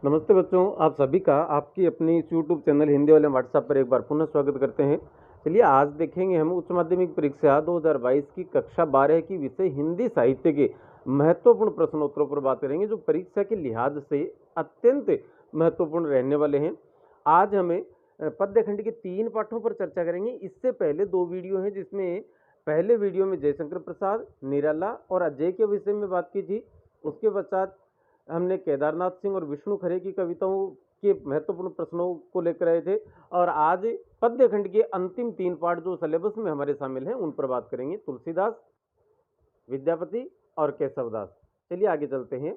नमस्ते बच्चों, आप सभी का आपकी अपनी इस यूट्यूब चैनल हिंदी वाले व्हाट्सएप पर एक बार पुनः स्वागत करते हैं। चलिए आज देखेंगे हम उच्च माध्यमिक परीक्षा 2022 की कक्षा 12 की विषय हिंदी साहित्य के महत्वपूर्ण प्रश्नोत्तरों पर बात करेंगे, जो परीक्षा के लिहाज से अत्यंत महत्वपूर्ण रहने वाले हैं। आज हमें पद्य खंड के 3 पाठों पर चर्चा करेंगे। इससे पहले 2 वीडियो हैं, जिसमें पहले वीडियो में जयशंकर प्रसाद, निराला और अजय के विषय में बात की थी। उसके पश्चात हमने केदारनाथ सिंह और विष्णु खरे की कविताओं के महत्वपूर्ण प्रश्नों को लेकर आए थे, और आज पद्य खंड के अंतिम 3 पाठ जो सिलेबस में हमारे शामिल हैं उन पर बात करेंगे। तुलसीदास, विद्यापति और केशवदास। चलिए आगे चलते हैं।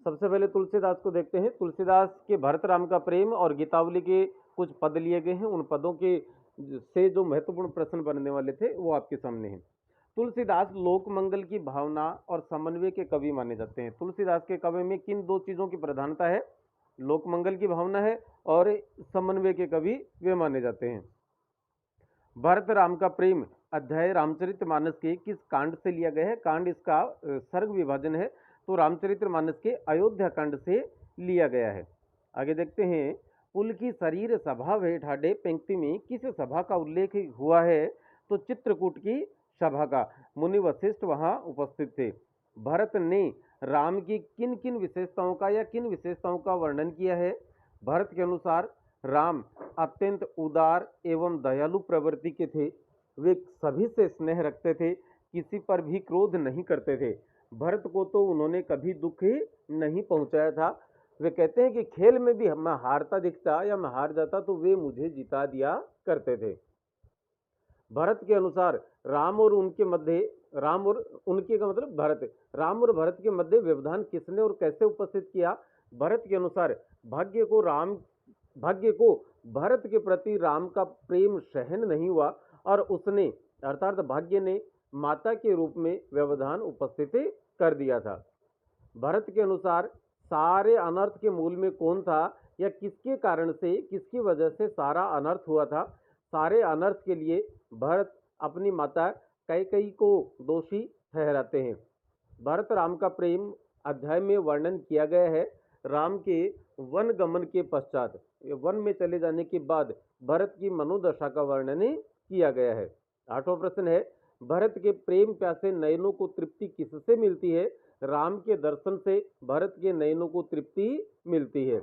सबसे पहले तुलसीदास को देखते हैं। तुलसीदास के भरत राम का प्रेम और गीतावली के कुछ पद लिए गए हैं। उन पदों के से जो महत्वपूर्ण प्रश्न बनने वाले थे वो आपके सामने हैं। तुलसीदास लोक मंगल की भावना और समन्वय के कवि माने जाते हैं। तुलसीदास के कवि में किन 2 चीजों की प्रधानता है? लोक मंगल की भावना है और समन्वय के कवि वे माने जाते हैं। भरत राम का प्रेम अध्याय रामचरितमानस के किस कांड से लिया गया है? कांड इसका सर्ग विभाजन है, तो रामचरितमानस के अयोध्या कांड से लिया गया है। आगे देखते हैं। पुल की शरीर सभा भय ठाडे पंक्ति में किस सभा का उल्लेख हुआ है? तो चित्रकूट की सभा का। मुनि वशिष्ठ वहां उपस्थित थे। भरत ने राम की किन किन विशेषताओं का या किन विशेषताओं का वर्णन किया है? भरत के अनुसार राम अत्यंत उदार एवं दयालु प्रवृत्ति के थे। वे सभी से स्नेह रखते थे, किसी पर भी क्रोध नहीं करते थे। भरत को तो उन्होंने कभी दुख ही नहीं पहुंचाया था। वे कहते हैं कि खेल में भी मैं हारता दिखता या मैं हार जाता तो वे मुझे जिता दिया करते थे। भरत के अनुसार राम और उनके मध्य राम और उनके का मतलब भरत राम और भरत के मध्य व्यवधान किसने और कैसे उपस्थित किया? भरत के अनुसार भाग्य को भरत के प्रति राम का प्रेम सहन नहीं हुआ और उसने अर्थात भाग्य ने माता के रूप में व्यवधान उपस्थित कर दिया था। भरत के अनुसार सारे अनर्थ के मूल में कौन था या किसके कारण से, किसकी वजह से सारा अनर्थ हुआ था? सारे अनर्थ के लिए भरत अपनी माता कैकेयी को दोषी ठहराते हैं। भरत राम का प्रेम अध्याय में वर्णन किया गया है। राम के वन गमन के पश्चात, वन में चले जाने के बाद भरत की मनोदशा का वर्णन किया गया है। 8वां प्रश्न है, भरत के प्रेम प्यासे नयनों को तृप्ति किससे मिलती है? राम के दर्शन से भरत के नयनों को तृप्ति मिलती है।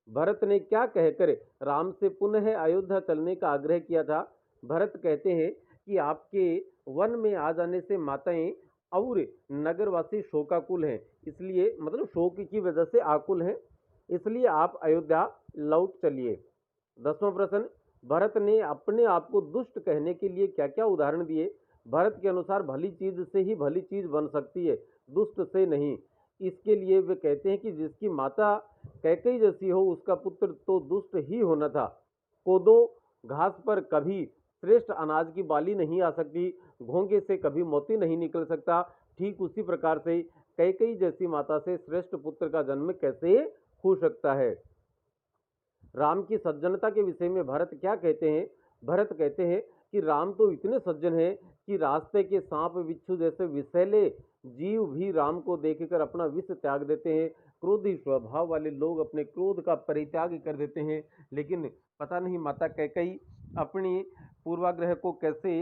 भरत ने क्या कहकर राम से पुनः अयोध्या चलने का आग्रह किया था? भरत कहते हैं कि आपके वन में आ जाने से माताएं और नगरवासी शोकाकुल हैं, इसलिए मतलब शोक की वजह से आकुल हैं, इसलिए आप अयोध्या लौट चलिए। 10वां प्रश्न, भरत ने अपने आप को दुष्ट कहने के लिए क्या क्या उदाहरण दिए? भरत के अनुसार भली चीज से ही भली चीज बन सकती है, दुष्ट से नहीं। इसके लिए वे कहते हैं कि जिसकी माता कैकेयी जैसी हो उसका पुत्र तो दुष्ट ही होना था। कोदो घास पर कभी श्रेष्ठ अनाज की बाली नहीं आ सकती, घोंगे से कभी मोती नहीं निकल सकता। ठीक उसी प्रकार से कैकेयी जैसी माता से श्रेष्ठ पुत्र का जन्म कैसे हो सकता है? राम की सज्जनता के विषय में भरत क्या कहते हैं? भरत कहते हैं कि राम तो इतने सज्जन हैं कि रास्ते के सांप बिच्छू जैसे विषैले जीव भी राम को देखकर अपना विष त्याग देते हैं। क्रोधी स्वभाव वाले लोग अपने क्रोध का परित्याग कर देते हैं, लेकिन पता नहीं माता कैकेयी अपनी पूर्वाग्रह को कैसे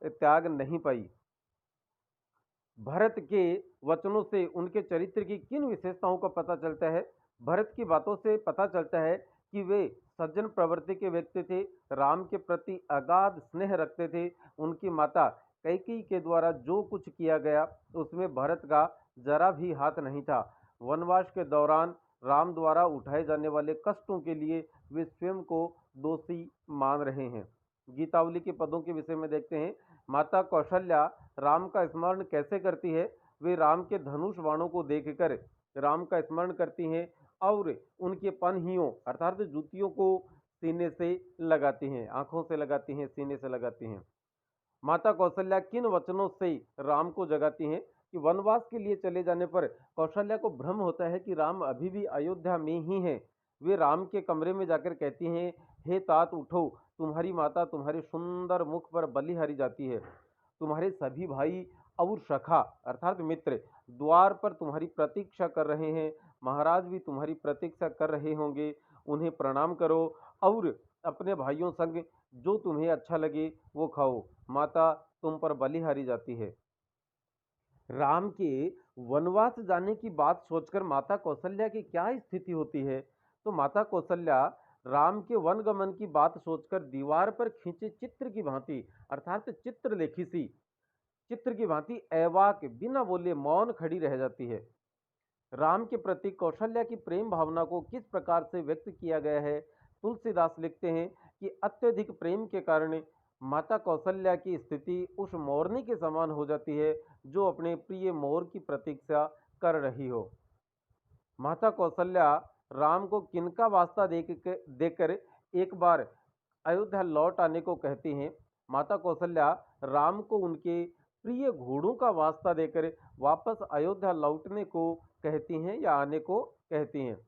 त्याग नहीं पाई। भरत के वचनों से उनके चरित्र की किन विशेषताओं का पता चलता है? भरत की बातों से पता चलता है कि वे सज्जन प्रवृत्ति के व्यक्ति थे, राम के प्रति अगाध स्नेह रखते थे। उनकी माता कैकेयी के द्वारा जो कुछ किया गया उसमें भरत का जरा भी हाथ नहीं था। वनवास के दौरान राम द्वारा उठाए जाने वाले कष्टों के लिए वे स्वयं को दोषी मान रहे हैं। गीतावली के पदों के विषय में देखते हैं। माता कौशल्या राम का स्मरण कैसे करती है? वे राम के धनुष बाणों को देखकर राम का स्मरण करती हैं और उनके पनहियों अर्थात जूतियों को सीने से लगाती हैं, आंखों से लगाती हैं, सीने से लगाती हैं। माता कौशल्या किन वचनों से राम को जगाती हैं? कि वनवास के लिए चले जाने पर कौशल्या को भ्रम होता है कि राम अभी भी अयोध्या में ही हैं। वे राम के कमरे में जाकर कहती हैं, हे तात उठो, तुम्हारी माता तुम्हारे सुंदर मुख पर बलि जाती है। तुम्हारे सभी भाई और सखा अर्थात मित्र द्वार पर तुम्हारी प्रतीक्षा कर रहे हैं। महाराज भी तुम्हारी प्रतीक्षा कर रहे होंगे, उन्हें प्रणाम करो और अपने भाइयों संग जो तुम्हें अच्छा लगे वो खाओ, माता तुम पर बलिहारी जाती है। राम के वनवास जाने की बात सोचकर माता कौशल्या की क्या स्थिति होती है? तो माता कौशल्या राम के वनगमन की बात सोचकर दीवार पर खींचे चित्र की भांति, अर्थात चित्रलेखी सी चित्र की भांति अवाक बिना बोले मौन खड़ी रह जाती है। राम के प्रति कौशल्या की प्रेम भावना को किस प्रकार से व्यक्त किया गया है? तुलसीदास लिखते हैं कि अत्यधिक प्रेम के कारण माता कौशल्या की स्थिति उस मोरनी के समान हो जाती है जो अपने प्रिय मोर की प्रतीक्षा कर रही हो। माता कौशल्या राम को किनका वास्ता देकर एक बार अयोध्या लौट आने को कहती हैं। माता कौशल्या राम को उनके प्रिय घोड़ों का वास्ता देकर वापस अयोध्या लौटने को कहती हैं या आने को कहती हैं।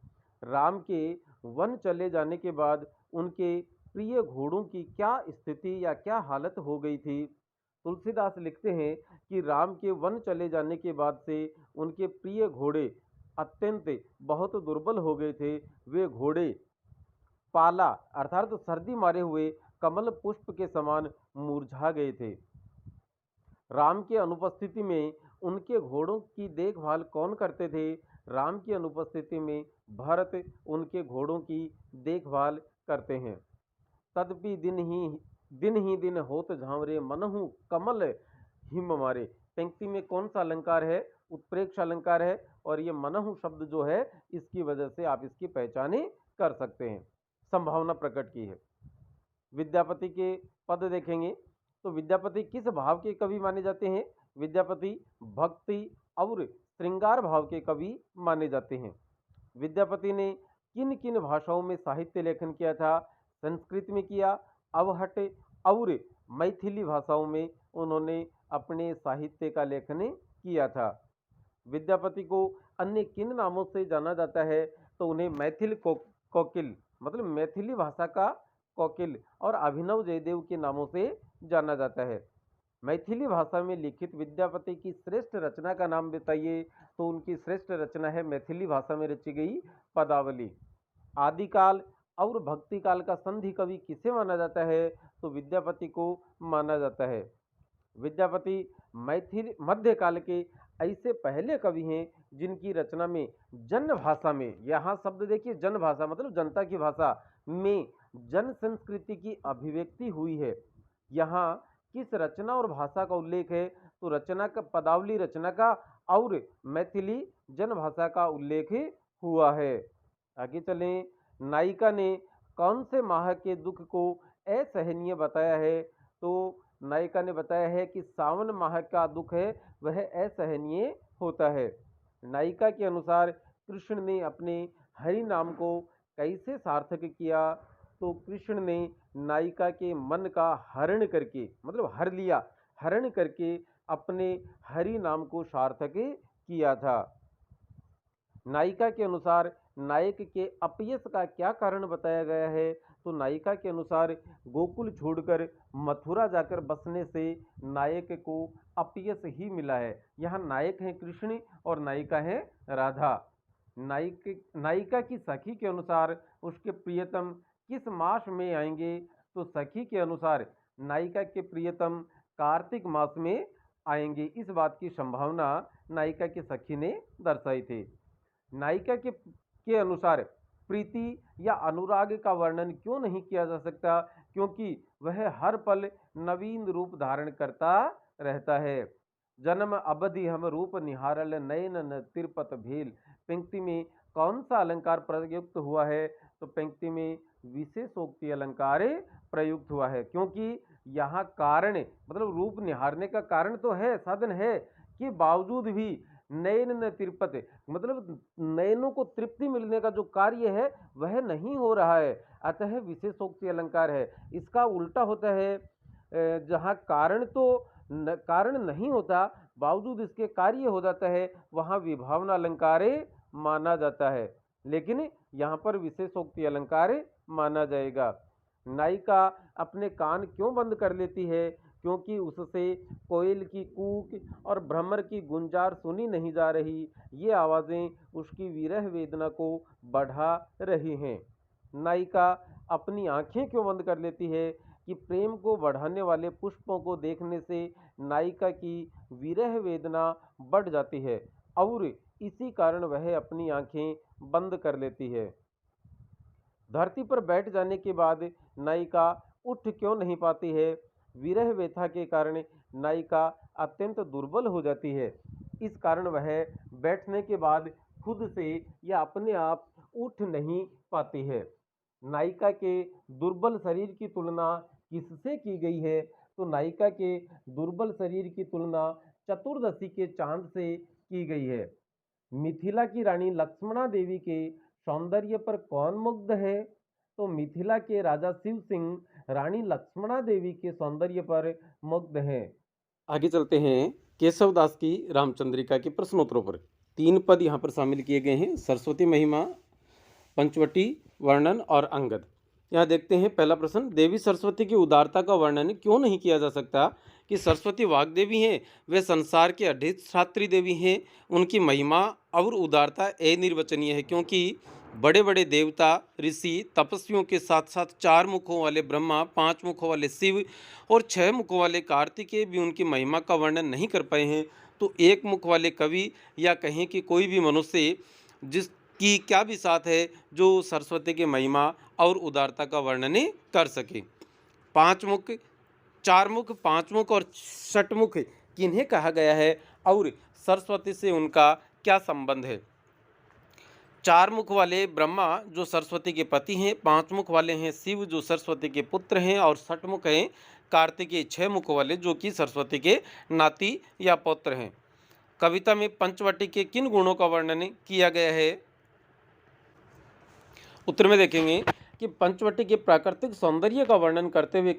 राम के वन चले जाने के बाद उनके प्रिय घोड़ों की क्या स्थिति या क्या हालत हो गई थी? तुलसीदास लिखते हैं कि राम के वन चले जाने के बाद से उनके प्रिय घोड़े अत्यंत बहुत दुर्बल हो गए थे। वे घोड़े पाला अर्थात तो सर्दी मारे हुए कमल पुष्प के समान मुरझा गए थे। राम की अनुपस्थिति में उनके घोड़ों की देखभाल कौन करते थे? राम की अनुपस्थिति में भरत उनके घोड़ों की देखभाल करते हैं। तदपि दिन होत झांवरे मनहु कमल हिम मारे। पंक्ति में कौन सा अलंकार है? उत्प्रेक्ष अलंकार है और ये मनहु शब्द जो है इसकी वजह से आप इसकी पहचाने कर सकते हैं, संभावना प्रकट की है। विद्यापति के पद देखेंगे तो विद्यापति किस भाव के कवि माने जाते हैं? विद्यापति भक्ति और श्रृंगार भाव के कवि माने जाते हैं। विद्यापति ने किन किन भाषाओं में साहित्य लेखन किया था? संस्कृत में किया, अवहट और मैथिली भाषाओं में उन्होंने अपने साहित्य का लेखन किया था। विद्यापति को अन्य किन नामों से जाना जाता है? तो उन्हें मैथिल कोकिल मतलब मैथिली भाषा का कोकिल और अभिनव जयदेव के नामों से जाना जाता है। मैथिली भाषा में लिखित विद्यापति की श्रेष्ठ रचना का नाम बताइए। तो उनकी श्रेष्ठ रचना है मैथिली भाषा में रची गई पदावली। आदिकाल और भक्ति काल का संधि कवि किसे माना जाता है? तो विद्यापति को माना जाता है। विद्यापति मैथिली मध्यकाल के ऐसे पहले कवि हैं जिनकी रचना में जन भाषा में, यहाँ शब्द देखिए जन भाषा मतलब जनता की भाषा में जन संस्कृति की अभिव्यक्ति हुई है। यहाँ किस रचना और भाषा का उल्लेख है? तो रचना का पदावली रचना का और मैथिली जन भाषा का उल्लेख हुआ है। आगे चलें। नायिका ने कौन से माह के दुख को असहनीय बताया है? तो नायिका ने बताया है कि सावन माह का दुख है वह असहनीय होता है। नायिका के अनुसार कृष्ण ने अपने हरि नाम को कैसे सार्थक किया? तो कृष्ण ने नायिका के मन का हरण करके मतलब हर लिया, हरण करके अपने हरि नाम को सार्थक किया था। नायिका के अनुसार नायक के अपयश का क्या कारण बताया गया है? तो नायिका के अनुसार गोकुल छोड़कर मथुरा जाकर बसने से नायक को अपयश ही मिला है। यहाँ नायक हैं कृष्ण और नायिका है राधा। नायिका की सखी के अनुसार उसके प्रियतम किस मास में आएंगे? तो सखी के अनुसार नायिका के प्रियतम कार्तिक मास में आएंगे। इस बात की संभावना नायिका की सखी ने दर्शाई थी। नायिका के अनुसार प्रीति या अनुराग का वर्णन क्यों नहीं किया जा सकता? क्योंकि वह हर पल नवीन रूप धारण करता रहता है। जन्म अवधि हम रूप निहारल नयन न तिरपत भेल। पंक्ति में कौन सा अलंकार प्रयुक्त हुआ है? तो पंक्ति में विशेषोक्ति अलंकार प्रयुक्त हुआ है, क्योंकि यहाँ कारण मतलब रूप निहारने का कारण तो है, साधन है कि बावजूद भी नयन न तिरपत मतलब नयनों को तृप्ति मिलने का जो कार्य है वह नहीं हो रहा है, अतः विशेषोक्ति अलंकार है। इसका उल्टा होता है, जहाँ कारण तो कारण नहीं होता बावजूद इसके कार्य हो जाता है वहाँ विभावना अलंकार माना जाता है, लेकिन यहाँ पर विशेषोक्ति अलंकार माना जाएगा। नायिका अपने कान क्यों बंद कर लेती है? क्योंकि उससे कोयल की कूक और भ्रमर की गुंजार सुनी नहीं जा रही। ये आवाज़ें उसकी विरह वेदना को बढ़ा रही हैं। नायिका अपनी आंखें क्यों बंद कर लेती है कि प्रेम को बढ़ाने वाले पुष्पों को देखने से नायिका की विरह वेदना बढ़ जाती है और इसी कारण वह अपनी आंखें बंद कर लेती है। धरती पर बैठ जाने के बाद नायिका उठ क्यों नहीं पाती है? विरह व्यथा के कारण नायिका अत्यंत दुर्बल हो जाती है। इस कारण वह बैठने के बाद खुद से या अपने आप उठ नहीं पाती है। नायिका के दुर्बल शरीर की तुलना किससे की गई है? तो नायिका के दुर्बल शरीर की तुलना चतुर्दशी के चांद से की गई है। मिथिला की रानी लक्ष्मणा देवी के सौंदर्य पर कौन मुग्ध है? तो मिथिला के राजा शिव सिंह रानी लक्ष्मणा देवी के सौंदर्य पर मुग्ध हैं। आगे चलते हैं केशव दास की रामचंद्रिका के प्रश्नोत्तरों पर। 3 पद यहाँ पर शामिल किए गए हैं, सरस्वती महिमा, पंचवटी, वर्णन और अंगद। यहाँ देखते हैं पहला प्रश्न, देवी सरस्वती की उदारता का वर्णन क्यों नहीं किया जा सकता? कि सरस्वती वाग्देवी हैं, वे संसार के अधिष्ठात्री देवी हैं। उनकी महिमा और उदारता अनिर्वचनीय है, क्योंकि बड़े बड़े देवता, ऋषि, तपस्वियों के साथ साथ 4 मुखों वाले ब्रह्मा, 5 मुखों वाले शिव और 6 मुखों वाले कार्तिकेय भी उनकी महिमा का वर्णन नहीं कर पाए हैं। तो 1 मुख वाले कवि या कहें कि कोई भी मनुष्य जिसकी क्या भी साथ है जो सरस्वती की महिमा और उदारता का वर्णन कर सके। 5 मुख, 4 मुख, 5 मुख और षटमुख किन्हें कहा गया है और सरस्वती से उनका क्या संबंध है? 4 मुख वाले ब्रह्मा जो सरस्वती के पति हैं, 5 मुख वाले हैं शिव जो सरस्वती के पुत्र हैं और षटमुख हैं कार्तिकेय, 6 मुख वाले जो कि सरस्वती के नाती या पुत्र हैं। कविता में पंचवटी के किन गुणों का वर्णन किया गया है? उत्तर में देखेंगे कि पंचवटी के प्राकृतिक सौंदर्य का वर्णन करते हुए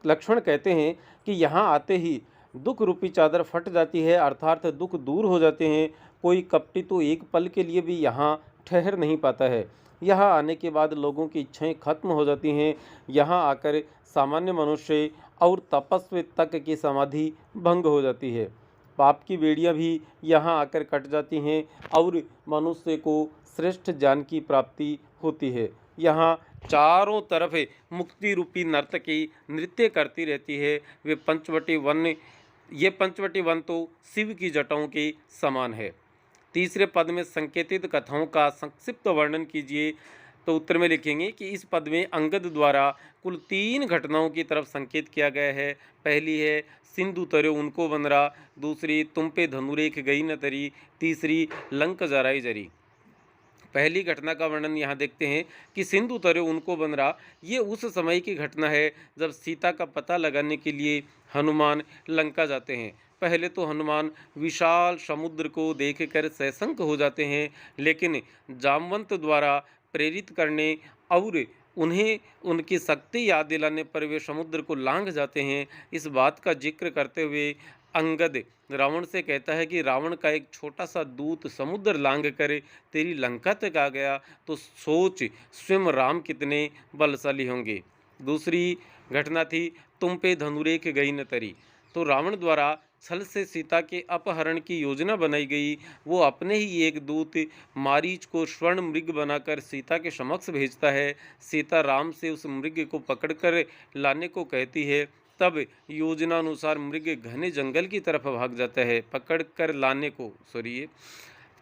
लक्ष्मण कहते हैं कि यहाँ आते ही दुख रूपी चादर फट जाती है, अर्थात दुख दूर हो जाते हैं। कोई कपटी तो एक पल के लिए भी यहाँ ठहर नहीं पाता है। यहाँ आने के बाद लोगों की इच्छाएं खत्म हो जाती हैं। यहाँ आकर सामान्य मनुष्य और तपस्वी तक की समाधि भंग हो जाती है। पाप की बेड़ियाँ भी यहाँ आकर कट जाती हैं और मनुष्य को श्रेष्ठ ज्ञान की प्राप्ति होती है। यहाँ चारों तरफ मुक्ति रूपी नर्तकी नृत्य करती रहती है। ये पंचवटी वन तो शिव की जटाओं के समान है। तीसरे पद में संकेतित कथाओं का संक्षिप्त वर्णन कीजिए। तो उत्तर में लिखेंगे कि इस पद में अंगद द्वारा कुल 3 घटनाओं की तरफ संकेत किया गया है। पहली है सिंधु तरे उनको बनरा, दूसरी तुम पे धनुरेख गई न तरी, तीसरी लंक जराई जरी। पहली घटना का वर्णन यहाँ देखते हैं कि सिंधु तरे उनको बन रहा, ये उस समय की घटना है जब सीता का पता लगाने के लिए हनुमान लंका जाते हैं। पहले तो हनुमान विशाल समुद्र को देखकर सशंक हो जाते हैं, लेकिन जामवंत द्वारा प्रेरित करने और उन्हें उनकी शक्ति याद दिलाने पर वे समुद्र को लांघ जाते हैं। इस बात का जिक्र करते हुए अंगद रावण से कहता है कि रावण का एक छोटा सा दूत समुद्र लांघ कर तेरी लंका तक आ गया तो सोच स्वयं राम कितने बलशाली होंगे। दूसरी घटना थी तुम पे धनुरेख गई न तरी। तो रावण द्वारा छल से सीता के अपहरण की योजना बनाई गई। वो अपने ही एक दूत मारीच को स्वर्ण मृग बनाकर सीता के समक्ष भेजता है। सीता राम से उस मृग को पकड़कर लाने को कहती है। तब योजना अनुसार मृग घने जंगल की तरफ भाग जाता है। पकड़ कर लाने को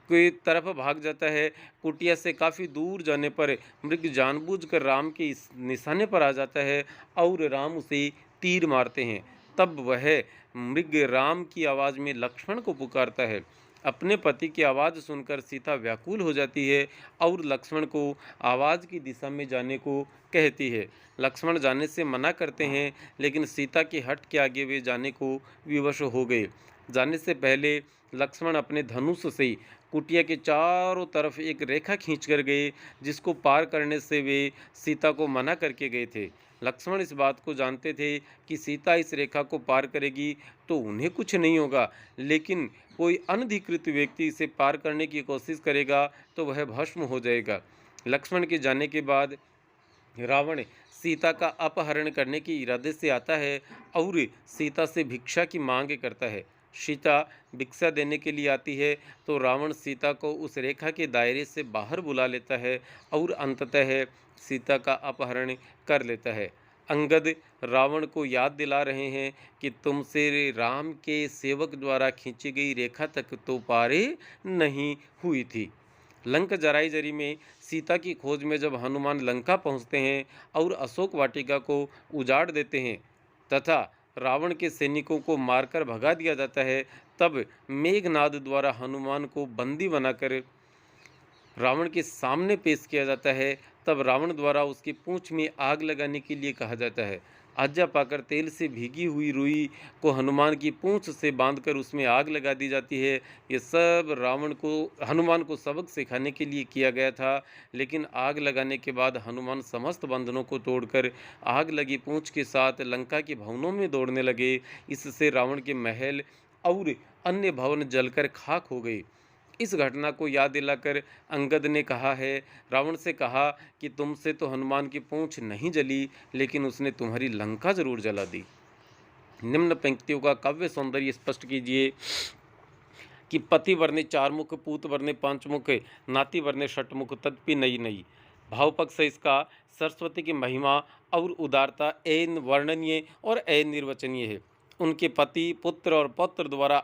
कोई तरफ भाग जाता है। कुटिया से काफ़ी दूर जाने पर मृग जानबूझकर राम के इस निशाने पर आ जाता है और राम उसे तीर मारते हैं। तब वह मृग राम की आवाज़ में लक्ष्मण को पुकारता है। अपने पति की आवाज़ सुनकर सीता व्याकुल हो जाती है और लक्ष्मण को आवाज़ की दिशा में जाने को कहती है। लक्ष्मण जाने से मना करते हैं, लेकिन सीता के हट के आगे वे जाने को विवश हो गए। जाने से पहले लक्ष्मण अपने धनुष से कुटिया के चारों तरफ एक रेखा खींच कर गए, जिसको पार करने से वे सीता को मना करके गए थे। लक्ष्मण इस बात को जानते थे कि सीता इस रेखा को पार करेगी तो उन्हें कुछ नहीं होगा, लेकिन कोई अनधिकृत व्यक्ति इसे पार करने की कोशिश करेगा तो वह भस्म हो जाएगा। लक्ष्मण के जाने के बाद रावण सीता का अपहरण करने के इरादे से आता है और सीता से भिक्षा की मांग करता है। सीता भिक्षा देने के लिए आती है तो रावण सीता को उस रेखा के दायरे से बाहर बुला लेता है और अंततः सीता का अपहरण कर लेता है। अंगद रावण को याद दिला रहे हैं कि तुमसे राम के सेवक द्वारा खींची गई रेखा तक तो पारे नहीं हुई थी। लंक जराई जरी में सीता की खोज में जब हनुमान लंका पहुंचते हैं और अशोक वाटिका को उजाड़ देते हैं तथा रावण के सैनिकों को मारकर भगा दिया जाता है, तब मेघनाद द्वारा हनुमान को बंदी बनाकर रावण के सामने पेश किया जाता है। तब रावण द्वारा उसकी पूंछ में आग लगाने के लिए कहा जाता है। आज्ञा पाकर तेल से भीगी हुई रुई को हनुमान की पूंछ से बांधकर उसमें आग लगा दी जाती है। ये सब हनुमान को सबक सिखाने के लिए किया गया था, लेकिन आग लगाने के बाद हनुमान समस्त बंधनों को तोड़कर आग लगी पूंछ के साथ लंका के भवनों में दौड़ने लगे। इससे रावण के महल और अन्य भवन जलकर खाक हो गए। इस घटना को याद दिलाकर अंगद ने रावण से कहा कि तुमसे तो हनुमान की पूंछ नहीं जली, लेकिन उसने तुम्हारी लंका जरूर जला दी। निम्न पंक्तियों का काव्य सौंदर्य स्पष्ट कीजिए कि पति वर्णे चार मुख, पूत वर्णे पांच मुख, नाती वर्णे षट मुख, तदपि नई नई। भाव पक्ष से इसका सरस्वती की महिमा और उदारता ऐन वर्णनीय और ऐन निर्वचनीय है। उनके पति, पुत्र और पौत्र द्वारा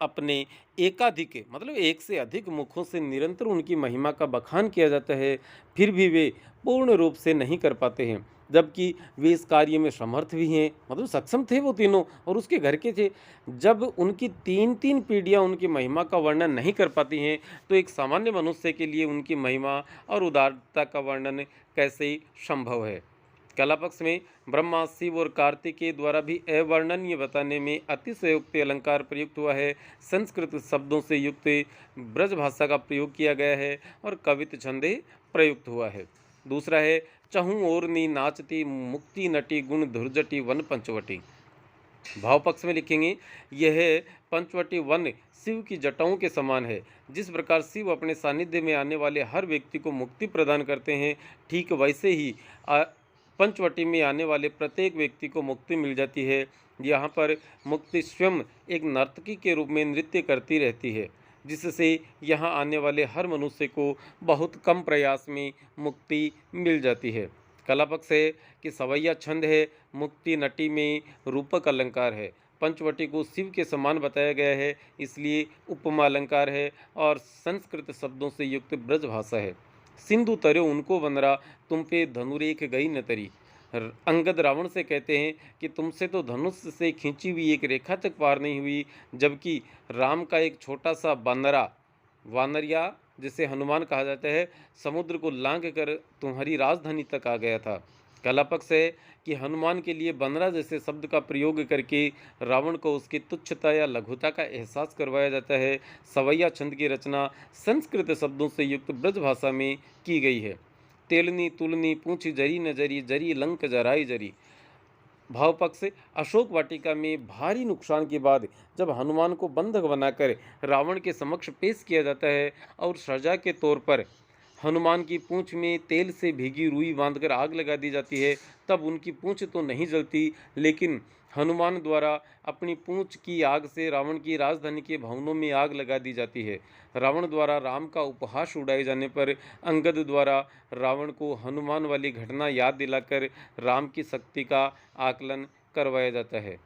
अपने एकाधिक मतलब एक से अधिक मुखों से निरंतर उनकी महिमा का बखान किया जाता है, फिर भी वे पूर्ण रूप से नहीं कर पाते हैं, जबकि वे इस कार्य में समर्थ भी हैं। मतलब सक्षम थे वो तीनों और उसके घर के थे। जब उनकी तीन तीन पीढ़ियां उनकी महिमा का वर्णन नहीं कर पाती हैं, तो एक सामान्य मनुष्य के लिए उनकी महिमा और उदारता का वर्णन कैसे संभव है। कला पक्ष में ब्रह्मा, शिव और कार्तिकेय द्वारा भी अवर्णनीय बताने में अतिशयोक्त अलंकार प्रयुक्त हुआ है। संस्कृत शब्दों से युक्त ब्रज भाषा का प्रयोग किया गया है और कवित छंदे प्रयुक्त हुआ है। दूसरा है चहु ओरनी नाचती मुक्ति नटी गुण धुर्जटी वन पंचवटी। भाव पक्ष में लिखेंगे यह पंचवटी वन शिव की जटाओं के समान है। जिस प्रकार शिव अपने सानिध्य में आने वाले हर व्यक्ति को मुक्ति प्रदान करते हैं, ठीक वैसे ही पंचवटी में आने वाले प्रत्येक व्यक्ति को मुक्ति मिल जाती है। यहाँ पर मुक्ति स्वयं एक नर्तकी के रूप में नृत्य करती रहती है, जिससे यहाँ आने वाले हर मनुष्य को बहुत कम प्रयास में मुक्ति मिल जाती है। कला पक्ष है कि सवैया छंद है, मुक्ति नटी में रूपक अलंकार है। पंचवटी को शिव के समान बताया गया है, इसलिए उपमा अलंकार है और संस्कृत शब्दों से युक्त ब्रज भाषा है। सिंधु तरे उनको वनरा, तुम पे धनुरेख गई न तरी। अंगद रावण से कहते हैं कि तुमसे तो धनुष से खींची हुई एक रेखा तक पार नहीं हुई, जबकि राम का एक छोटा सा वानरिया जिसे हनुमान कहा जाता है, समुद्र को लांघ कर तुम्हारी राजधानी तक आ गया था। कला पक्ष है कि हनुमान के लिए बनरा जैसे शब्द का प्रयोग करके रावण को उसकी तुच्छता या लघुता का एहसास करवाया जाता है। सवैया छंद की रचना संस्कृत शब्दों से युक्त ब्रज भाषा में की गई है। तेलनी तुलनी पूंछ जरी न जरी, जरी लंक जराई जरी। भाव पक्ष अशोक वाटिका में भारी नुकसान के बाद जब हनुमान को बंधक बनाकर रावण के समक्ष पेश किया जाता है और सजा के तौर पर हनुमान की पूंछ में तेल से भीगी रुई बांधकर आग लगा दी जाती है, तब उनकी पूंछ तो नहीं जलती, लेकिन हनुमान द्वारा अपनी पूंछ की आग से रावण की राजधानी के भवनों में आग लगा दी जाती है। रावण द्वारा राम का उपहास उड़ाए जाने पर अंगद द्वारा रावण को हनुमान वाली घटना याद दिलाकर राम की शक्ति का आकलन करवाया जाता है।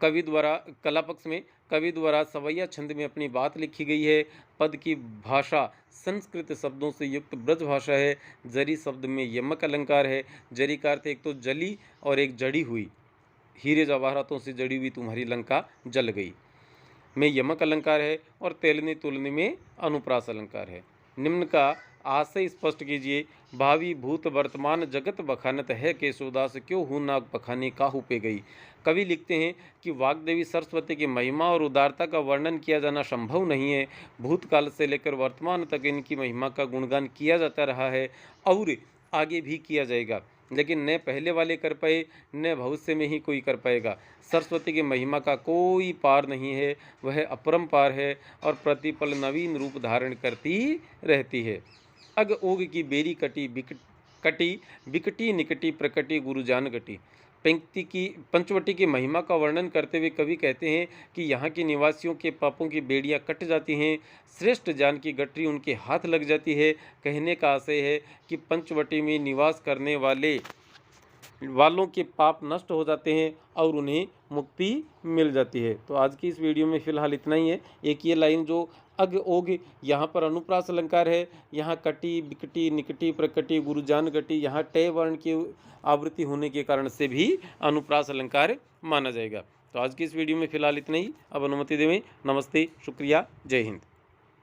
कवि द्वारा कला पक्ष में कवि द्वारा सवैया छंद में अपनी बात लिखी गई है। पद की भाषा संस्कृत शब्दों से युक्त ब्रज भाषा है। जरी शब्द में यमक अलंकार है। जरी का अर्थ एक तो जली और एक जड़ी हुई, हीरे जवाहरातों से जड़ी हुई तुम्हारी लंका जल गई में यमक अलंकार है और तेलनी तुलनी में अनुप्रास अलंकार है। निम्न का आशय स्पष्ट कीजिए। भावी भूत वर्तमान जगत बखानत है, केशवदास क्यों हूँ नाग बखाने काहू पे गई। कवि लिखते हैं कि वाग्देवी सरस्वती की महिमा और उदारता का वर्णन किया जाना संभव नहीं है। भूतकाल से लेकर वर्तमान तक इनकी महिमा का गुणगान किया जाता रहा है और आगे भी किया जाएगा, लेकिन न पहले वाले कर पाए न भविष्य में ही कोई कर पाएगा। सरस्वती की महिमा का कोई पार नहीं है, वह अपरंपार है और प्रतिपल नवीन रूप धारण करती रहती है। अग ओग की बेरी कटी कटी बिकटी निकटी प्रकटी गुरुजान गटी। पंचवटी की महिमा का वर्णन करते हुए कवि कहते हैं कि यहाँ के निवासियों के पापों की बेड़ियाँ कट जाती हैं, श्रेष्ठ जान की गठरी उनके हाथ लग जाती है। कहने का आशय है कि पंचवटी में निवास करने वालों के पाप नष्ट हो जाते हैं और उन्हें मुक्ति मिल जाती है। तो आज की इस वीडियो में फिलहाल इतना ही है। एक ये लाइन जो अग ओग यहाँ पर अनुप्रास अलंकार है, यहाँ कटी बिकटी निकटी प्रकटी गुरुजान गटी, यहाँ टे वर्ण की आवृत्ति होने के कारण से भी अनुप्रास अलंकार माना जाएगा। तो आज की इस वीडियो में फिलहाल इतना ही। अब अनुमति देवें। नमस्ते, शुक्रिया, जय हिंद।